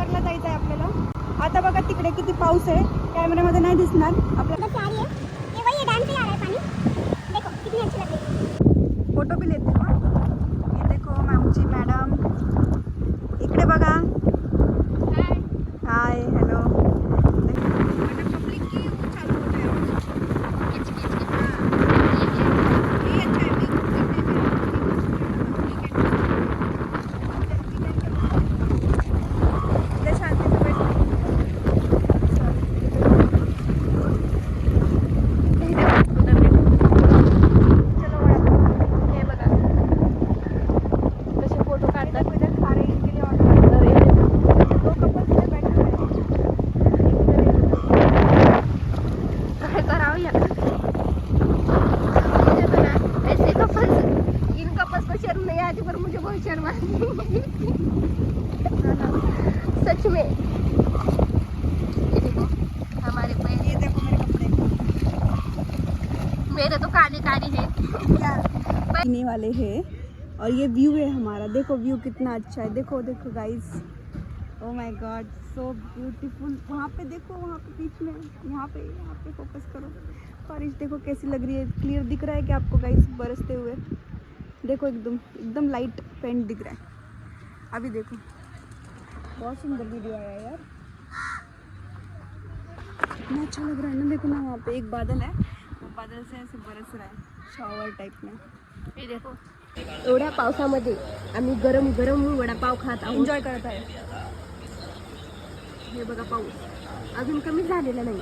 नगरला जायचं आहे आपल्याला। आता बघा तिकडे किती पाऊस आहे, कॅमेऱ्यामध्ये नाही दिसणार आपल्याला। फोटो भी लेते हो। ये देखो आमची मॅडम, इकडे बघा। Hi hello. सच में ये देखो हमारे पे, ये देखो मेरे कपड़े, मेरे तो काले काले हैं पीने वाले हैं। और ये व्यू है हमारा, देखो व्यू कितना अच्छा है। देखो देखो guys, oh my God so beautiful. वहाँ पे देखो, वहाँ पे बीच में, यहाँ पे फोकस करो। बारिश देखो कैसी लग रही है, क्लियर दिख रहा है कि आपको गाइस बरसते हुए। देखो एकदम एकदम लाइट पेंट दिख रहा है। अभी देखो बहुत सुंदर वीडियो आया है यार, इतना अच्छा लग रहा है ना। देखो ना वहाँ पे एक बादल है, वो बादल से ऐसे बरस रहा है शॉवर टाइप में। हे देखो एवढ्या पावसामध्ये आम्ही गरम गरम वडापाव खात आहोत, एन्जॉय करत आहे। हे बघा पाऊस अजून कमी झालेला नाही।